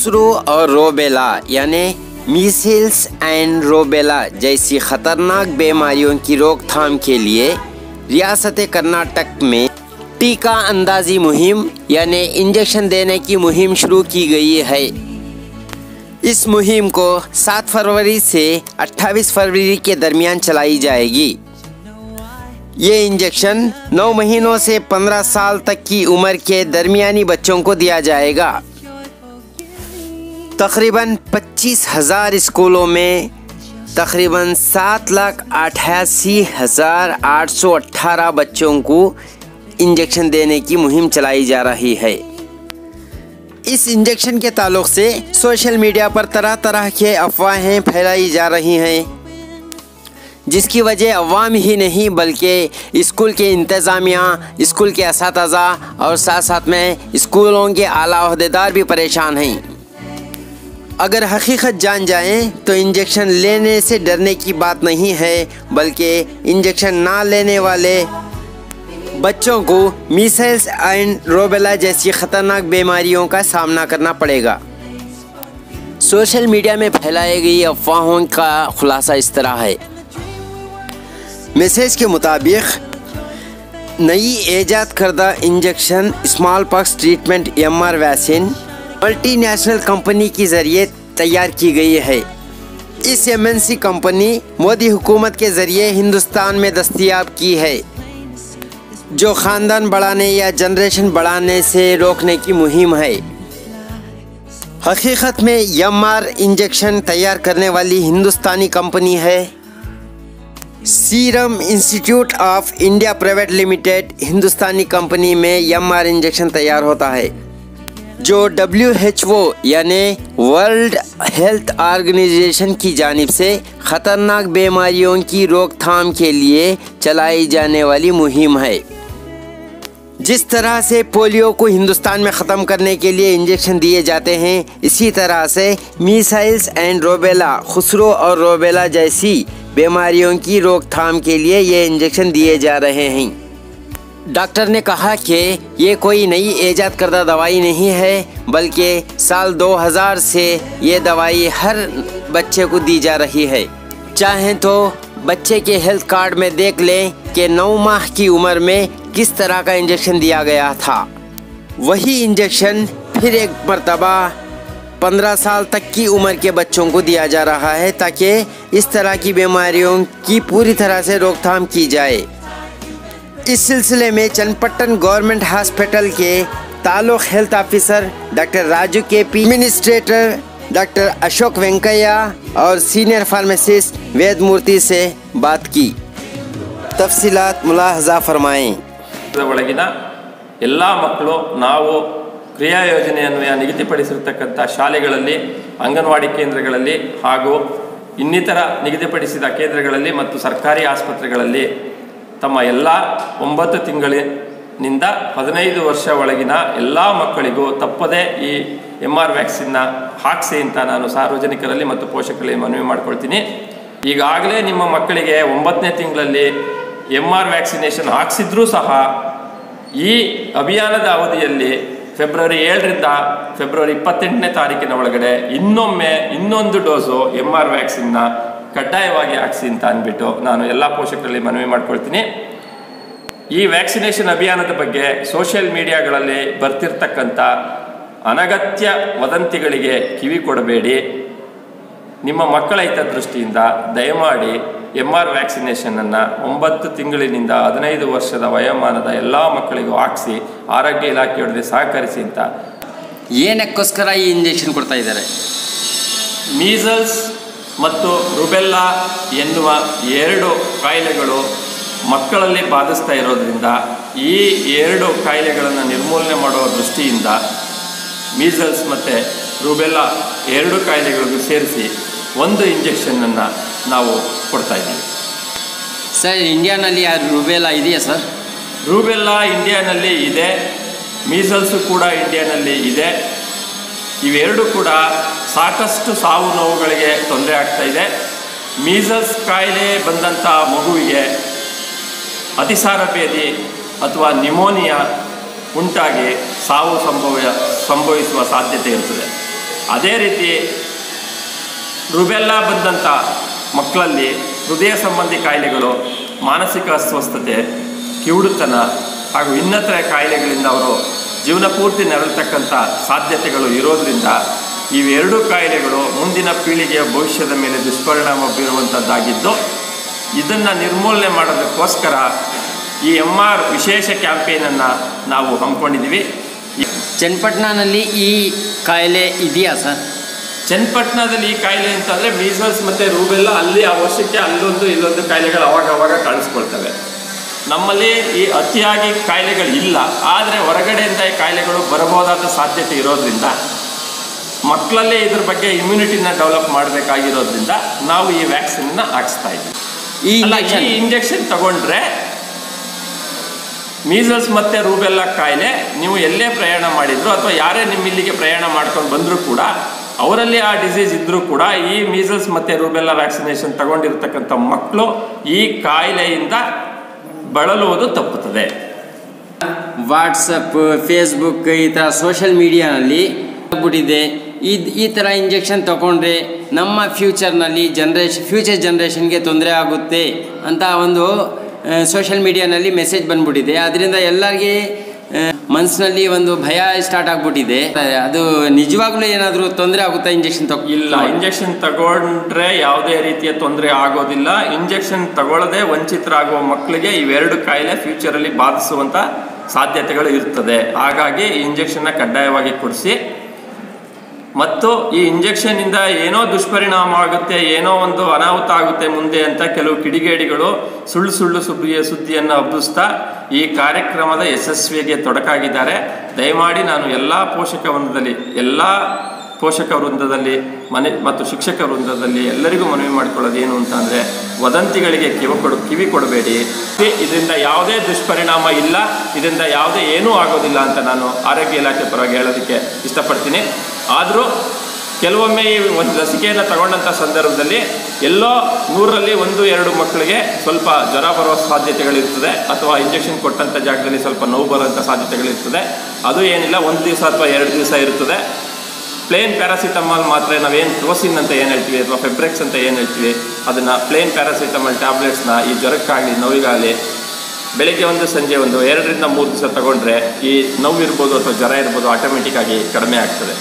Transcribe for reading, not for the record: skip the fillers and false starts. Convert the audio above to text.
खुसरो और रोबेला यानी मीसिल्स एंड रोबेला जैसी खतरनाक बीमारियों की रोकथाम के लिए रियासत कर्नाटक में टीका अंदाजी मुहिम यानी इंजेक्शन देने की मुहिम शुरू की गई है। इस मुहिम को 7 फरवरी से 28 फरवरी के दरमियान चलाई जाएगी। ये इंजेक्शन 9 महीनों से 15 साल तक की उम्र के दरमियानी बच्चों को दिया जाएगा। तकरीबन 25,000 स्कूलों में तकरीबन 7,88,818 बच्चों को इंजेक्शन देने की मुहिम चलाई जा रही है। इस इंजेक्शन के ताल्लुक से सोशल मीडिया पर तरह तरह के अफवाहें फैलाई जा रही हैं, जिसकी वजह अवाम ही नहीं बल्कि स्कूल के इंतज़ामिया, स्कूल के असातिज़ा और साथ साथ में स्कूलों के आला ओहदेदार भी परेशान हैं। अगर हकीकत जान जाएं तो इंजेक्शन लेने से डरने की बात नहीं है, बल्कि इंजेक्शन ना लेने वाले बच्चों को मीसल्स एंड रोबेला जैसी ख़तरनाक बीमारियों का सामना करना पड़ेगा। सोशल मीडिया में फैलाई गई अफवाहों का खुलासा इस तरह है। मैसेज के मुताबिक नई ईजाद करदा injection small pox treatment MR vaccine multinational company के ज़रिए तैयार की गई है। इस MNC कंपनी मोदी हुकूमत के ज़रिए हिंदुस्तान में दस्तयाब की है, जो ख़ानदान बढ़ाने या जनरेशन बढ़ाने से रोकने की मुहिम है। हकीकत में MR इंजेक्शन तैयार करने वाली हिंदुस्तानी कंपनी है serum institute of India private limited. Hindustani company में MR इंजेक्शन तैयार होता है, जो WHO यानी वर्ल्ड हेल्थ ऑर्गेनाइजेशन की जानिब से ख़तरनाक बीमारियों की रोकथाम के लिए चलाई जाने वाली मुहिम है। जिस तरह से पोलियो को हिंदुस्तान में ख़त्म करने के लिए इंजेक्शन दिए जाते हैं, इसी तरह से मीसल्स एंड रोबेला, खुसरो और रोबेला जैसी बीमारियों की रोकथाम के लिए ये इंजेक्शन दिए जा रहे हैं। डॉक्टर ने कहा कि ये कोई नई ईजाद करदा दवाई नहीं है, बल्कि साल 2000 से ये दवाई हर बच्चे को दी जा रही है। चाहें तो बच्चे के हेल्थ कार्ड में देख लें कि 9 माह की उम्र में किस तरह का इंजेक्शन दिया गया था। वही इंजेक्शन फिर एक मरतबा 15 साल तक की उम्र के बच्चों को दिया जा रहा है, ताकि इस तरह की बीमारियों की पूरी तरह से रोकथाम की जाए। इस सिलसिले में चन्नपट्टन गवर्नमेंट हॉस्पिटल के taluk health officer doctor Raju KP, administrator doctor Ashok Venkaiah और सीनियर फार्मासिस्ट वेद मूर्ति से बात की। तफसीलात मुलाहजा फरमाएं। ಒಳಗಿನ ಎಲ್ಲ ಮಕ್ಕಳು ನಾವು ಕ್ರಿಯಾ ಯೋಜನೆಯನ್ವಯ ನಿಗದಿಪಡಿಸಿರತಕ್ಕಂಥ ಶಾಲೆಗಳಲ್ಲಿ, ಅಂಗನವಾಡಿ ಕೇಂದ್ರಗಳಲ್ಲಿ ಹಾಗೂ ಇನ್ನಿತರ ನಿಗದಿಪಡಿಸಿದ ಕೇಂದ್ರಗಳಲ್ಲಿ ಮತ್ತು ಸರ್ಕಾರಿ ಆಸ್ಪತ್ರೆಗಳಲ್ಲಿ ತಮ್ಮ ಎಲ್ಲ 9 ತಿಂಗಳಿನಿಂದ 15 ವರ್ಷ ಒಳಗಿನ ಎಲ್ಲ ಮಕ್ಕಳಿಗೂ ತಪ್ಪದೇ ಈ MR ವ್ಯಾಕ್ಸಿನ್ನ ಹಾಕಿಸಿ ಅಂತ ನಾನು ಸಾರ್ವಜನಿಕರಲ್ಲಿ ಮತ್ತು ಪೋಷಕರಲ್ಲಿ ಮನವಿ ಮಾಡ್ಕೊಳ್ತೀನಿ। ಈಗಾಗಲೇ ನಿಮ್ಮ ಮಕ್ಕಳಿಗೆ 9ನೇ ತಿಂಗಳಲ್ಲಿ MR ವ್ಯಾಕ್ಸಿನೇಷನ್ ಹಾಕಿಸಿದ್ರೂ ಸಹ ಈ ಅಭಿಯಾನದ ಅವಧಿಯಲ್ಲಿ ಫೆಬ್ರವರಿ 7ರಿಂದ ಫೆಬ್ರವರಿ 28ನೇ ತಾರೀಕಿನ ಒಳಗಡೆ ಇನ್ನೊಂದು ಡೋಸು MR ವ್ಯಾಕ್ಸಿನ್ನ ಕಡ್ಡಾಯವಾಗಿ ಹಾಕಿಸಿ ಅಂತ ಅಂದ್ಬಿಟ್ಟು ನಾನು ಎಲ್ಲ ಪೋಷಕರಲ್ಲಿ ಮನವಿ ಮಾಡ್ಕೊಳ್ತೀನಿ। ಈ ವ್ಯಾಕ್ಸಿನೇಷನ್ ಅಭಿಯಾನದ ಬಗ್ಗೆ ಸೋಷಿಯಲ್ ಮೀಡಿಯಾಗಳಲ್ಲಿ ಬರ್ತಿರ್ತಕ್ಕಂಥ ಅನಗತ್ಯ ವದಂತಿಗಳಿಗೆ ಕಿವಿ ಕೊಡಬೇಡಿ। ನಿಮ್ಮ ಮಕ್ಕಳ ಹಿತದೃಷ್ಟಿಯಿಂದ ದಯಮಾಡಿ MR ವ್ಯಾಕ್ಸಿನೇಷನನ್ನು 9 ತಿಂಗಳಿನಿಂದ 15 ವರ್ಷದ ವಯೋಮಾನದ ಎಲ್ಲ ಮಕ್ಕಳಿಗೂ ಹಾಕಿಸಿ ಆರೋಗ್ಯ ಇಲಾಖೆಯೊಡನೆ ಸಹಕರಿಸಿ ಅಂತ। ಏನಕ್ಕೋಸ್ಕರ ಈ ಇಂಜೆಕ್ಷನ್ ಕೊಡ್ತಾ ಇದ್ದಾರೆ? ಮೀಸಲ್ಸ್ ಮತ್ತು ರುಬೆಲ್ಲಾ ಎನ್ನುವ 2 ಕಾಯಿಲೆಗಳು ಮಕ್ಕಳಲ್ಲಿ ಬಾಧಿಸ್ತಾ ಇರೋದ್ರಿಂದ ಈ 2 ಕಾಯಿಲೆಗಳನ್ನು ನಿರ್ಮೂಲನೆ ಮಾಡುವ ದೃಷ್ಟಿಯಿಂದ ಮೀಸಲ್ಸ್ ಮತ್ತು ರುಬೆಲ್ಲಾ 2 ಕಾಯಿಲೆಗಳಿಗೂ ಸೇರಿಸಿ ಒಂದು ಇಂಜೆಕ್ಷನನ್ನು ನಾವು ಕೊಡ್ತಾ ಇದ್ದೀವಿ ಸರ್। ಇಂಡಿಯಾನಲ್ಲಿ ರುಬೆಲ್ಲಾ ಇದೆಯಾ ಸರ್? ರುಬೆಲ್ಲಾ ಇಂಡಿಯಾನಲ್ಲಿ ಇದೆ, ಮೀಸಲ್ಸು ಕೂಡ ಇಂಡಿಯಾನಲ್ಲಿ ಇದೆ। ಇವೆರಡು ಕೂಡ ಸಾಕಷ್ಟು ಸಾವು ನೋವುಗಳಿಗೆ ತೊಂದರೆ ಆಗ್ತಾ ಇದೆ। ಮೀಸಲ್ಸ್ ಕಾಯಿಲೆ ಬಂದಂಥ ಮಗುವಿಗೆ ಅತಿಸಾರ ಭೇದಿ ಅಥವಾ ನಿಮೋನಿಯಾ ಉಂಟಾಗಿ ಸಾವು ಸಂಭವಿಸುವ ಸಾಧ್ಯತೆ ಇರ್ತದೆ। ಅದೇ ರೀತಿ ರುಬೆಲ್ಲಾ ಬಂದಂಥ ಮಕ್ಕಳಲ್ಲಿ ಹೃದಯ ಸಂಬಂಧಿ ಕಾಯಿಲೆಗಳು, ಮಾನಸಿಕ ಅಸ್ವಸ್ಥತೆ, ಕಿವುಡುತನ ಹಾಗೂ ಇನ್ನಿತರ ಕಾಯಿಲೆಗಳಿಂದ ಅವರು ಜೀವನ ಪೂರ್ತಿ ನರಳತಕ್ಕಂಥ ಸಾಧ್ಯತೆಗಳು ಇರೋದರಿಂದ ಇವೆರಡೂ ಕಾಯಿಲೆಗಳು ಮುಂದಿನ ಪೀಳಿಗೆಯ ಭವಿಷ್ಯದ ಮೇಲೆ ದುಷ್ಪರಿಣಾಮ ಬೀರುವಂಥದ್ದಾಗಿದ್ದು, ಇದನ್ನು ನಿರ್ಮೂಲನೆ ಮಾಡೋದಕ್ಕೋಸ್ಕರ ಈ MR ವಿಶೇಷ ಕ್ಯಾಂಪೇನನ್ನು ನಾವು ಹಮ್ಮಿಕೊಂಡಿದ್ದೀವಿ. ಚನ್ನಪಟ್ಟಣದಲ್ಲಿ ಈ ಕಾಯಿಲೆ ಇದೆಯಾ ಸರ್? ಚನ್ನಪಟ್ಟಣದಲ್ಲಿ ಈ ಕಾಯಿಲೆ ಅಂತಂದರೆ ಮೀಸಲ್ಸ್ ಮತ್ತು ರೂಬೆಲ್ಲಾ ಅಲ್ಲಿ ಆ ವರ್ಷಕ್ಕೆ ಅಲ್ಲೊಂದು ಇಲ್ಲೊಂದು ಕಾಯಿಲೆಗಳು ಅವಾಗ ಕಾಣಿಸ್ಕೊಳ್ತವೆ. ನಮ್ಮಲ್ಲಿ ಈ ಅತಿಯಾಗಿ ಕಾಯಿಲೆಗಳಿಲ್ಲ, ಆದರೆ ಹೊರಗಡೆಯಿಂದ ಈ ಕಾಯಿಲೆಗಳು ಬರಬಹುದಾದ ಸಾಧ್ಯತೆ ಇರೋದ್ರಿಂದ ಮಕ್ಕಳಲ್ಲೇ ಇದ್ರ ಬಗ್ಗೆ ಇಮ್ಯುನಿಟಿನ ಡೆವಲಪ್ ಮಾಡಬೇಕಾಗಿರೋದ್ರಿಂದ ನಾವು ಈ ವ್ಯಾಕ್ಸಿನ್ನ ಹಾಕ್ಸ್ತಾ ಇದ್ದೀವಿ. ಈ ಇಂಜೆಕ್ಷನ್ ತಗೊಂಡ್ರೆ ಮೀಸಲ್ಸ್ ಮತ್ತು ರೂಬೆಲ್ಲಾ ಕಾಯಿಲೆ ನೀವು ಎಲ್ಲೇ ಪ್ರಯಾಣ ಮಾಡಿದ್ರು ಅಥವಾ ಯಾರೇ ನಿಮ್ಮ ಇಲ್ಲಿಗೆ ಪ್ರಯಾಣ ಮಾಡ್ಕೊಂಡು ಬಂದರೂ ಕೂಡ ಅವರಲ್ಲಿ ಆ ಡಿಸೀಸ್ ಇದ್ದರೂ ಕೂಡ ಈ ಮೀಸಲ್ಸ್ ಮತ್ತು ರೂಬೆಲ್ಲಾ ವ್ಯಾಕ್ಸಿನೇಷನ್ ತಗೊಂಡಿರ್ತಕ್ಕಂಥ ಮಕ್ಕಳು ಈ ಕಾಯಿಲೆಯಿಂದ ಬಳಲುವುದು ತಪ್ಪುತ್ತದೆ. ವಾಟ್ಸಪ್, ಫೇಸ್ಬುಕ್ ಈ ಥರ ಸೋಷಿಯಲ್ ಮೀಡಿಯಾನಲ್ಲಿ ಆಗ್ಬಿಟ್ಟಿದೆ. ಈ ಥರ ಇಂಜೆಕ್ಷನ್ ತಗೊಂಡ್ರೆ ನಮ್ಮ ಫ್ಯೂಚರ್ ಜನ್ರೇಷನ್ಗೆ ತೊಂದರೆ ಆಗುತ್ತೆ ಅಂತ ಒಂದು ಸೋಷಿಯಲ್ ಮೀಡಿಯಾನಲ್ಲಿ ಮೆಸೇಜ್ ಬಂದ್ಬಿಟ್ಟಿದೆ. ಅದರಿಂದ ಎಲ್ಲರಿಗೆ ಮನಸ್ಸಿನಲ್ಲಿ ಒಂದು ಭಯ ಸ್ಟಾರ್ಟ್ ಆಗ್ಬಿಟ್ಟಿದೆ. ಅದು ನಿಜವಾಗ್ಲೂ ಏನಾದರೂ ತೊಂದರೆ ಆಗುತ್ತಾ ಇಂಜೆಕ್ಷನ್ ಇಲ್ಲ, ಇಂಜೆಕ್ಷನ್ ತಗೊಂಡ್ರೆ ಯಾವುದೇ ರೀತಿಯ ತೊಂದರೆ ಆಗೋದಿಲ್ಲ. ಇಂಜೆಕ್ಷನ್ ತಗೊಳ್ಳದೆ ವಂಚಿತರಾಗುವ ಮಕ್ಕಳಿಗೆ ಇವೆರಡು ಕಾಯಿಲೆ ಫ್ಯೂಚರಲ್ಲಿ ಬಾಧಿಸುವಂಥ ಸಾಧ್ಯತೆಗಳು ಇರ್ತದೆ. ಹಾಗಾಗಿ ಈ ಇಂಜೆಕ್ಷನ್ನ ಕಡ್ಡಾಯವಾಗಿ ಕೊಡಿಸಿ. ಮತ್ತು ಈ ಇಂಜೆಕ್ಷನ್ನಿಂದ ಏನೋ ದುಷ್ಪರಿಣಾಮ ಆಗುತ್ತೆ, ಏನೋ ಒಂದು ಅನಾಹುತ ಆಗುತ್ತೆ ಮುಂದೆ ಅಂತ ಕೆಲವು ಕಿಡಿಗೇಡಿಗಳು ಸುಳ್ಳು ಸುದ್ದಿಯನ್ನು ಹಬ್ಬಿಸ್ತಾ ಈ ಕಾರ್ಯಕ್ರಮದ ಯಶಸ್ವಿಗೆ ತೊಡಕಾಗಿದ್ದಾರೆ. ದಯಮಾಡಿ ನಾನು ಎಲ್ಲ ಪೋಷಕ ವೃಂದದಲ್ಲಿ ಮತ್ತು ಶಿಕ್ಷಕ ವೃಂದದಲ್ಲಿ ಎಲ್ಲರಿಗೂ ಮನವಿ ಮಾಡಿಕೊಳ್ಳೋದು ಏನು ಅಂತಂದರೆ, ವದಂತಿಗಳಿಗೆ ಕಿವಿ ಕೊಡಬೇಡಿ. ಇದರಿಂದ ಯಾವುದೇ ದುಷ್ಪರಿಣಾಮ ಇಲ್ಲ, ಇದರಿಂದ ಯಾವುದೇ ಏನೂ ಆಗೋದಿಲ್ಲ ಅಂತ ನಾನು ಆರೋಗ್ಯ ಇಲಾಖೆ ಪರವಾಗಿ ಹೇಳೋದಕ್ಕೆ ಇಷ್ಟಪಡ್ತೀನಿ. ಆದರೂ ಕೆಲವೊಮ್ಮೆ ಈ ಒಂದು ಲಸಿಕೆಯನ್ನು ತಗೊಂಡಂಥ ಸಂದರ್ಭದಲ್ಲಿ ಎಲ್ಲೋ 100ರಲ್ಲಿ 1-2 ಮಕ್ಕಳಿಗೆ ಸ್ವಲ್ಪ ಜ್ವರ ಬರುವ ಸಾಧ್ಯತೆಗಳಿರ್ತದೆ, ಅಥವಾ ಇಂಜೆಕ್ಷನ್ ಕೊಟ್ಟಂಥ ಜಾಗದಲ್ಲಿ ಸ್ವಲ್ಪ ನೋವು ಬರುವಂಥ ಸಾಧ್ಯತೆಗಳಿರ್ತದೆ. ಅದು ಏನಿಲ್ಲ, 1 ದಿವಸ ಅಥವಾ 2 ದಿವಸ ಇರ್ತದೆ. ಪ್ಲೇನ್ ಪ್ಯಾರಾಸಿಟಮಾಲ್ ಮಾತ್ರೆ, ನಾವೇನು ಕ್ರೋಸಿನ್ ಅಂತ ಏನು ಹೇಳ್ತೀವಿ ಅಥವಾ ಫೆಬ್ರೆಕ್ಸ್ ಅಂತ ಏನು ಹೇಳ್ತೀವಿ, ಅದನ್ನು ಪ್ಲೇನ್ ಪ್ಯಾರಾಸಿಟಮಾಲ್ ಟ್ಯಾಬ್ಲೆಟ್ಸ್ನ ಈ ಜ್ವರಕ್ಕಾಗಲಿ ನೋವಿಗಾಗಲಿ ಬೆಳಗ್ಗೆ 1 ಸಂಜೆ 1 2ರಿಂದ 3 ದಿವಸ ತಗೊಂಡ್ರೆ ಈ ನೋವು ಇರ್ಬೋದು ಅಥವಾ ಜ್ವರ ಇರ್ಬೋದು ಆಟೋಮೆಟಿಕ್ಕಾಗಿ ಕಡಿಮೆ ಆಗ್ತದೆ.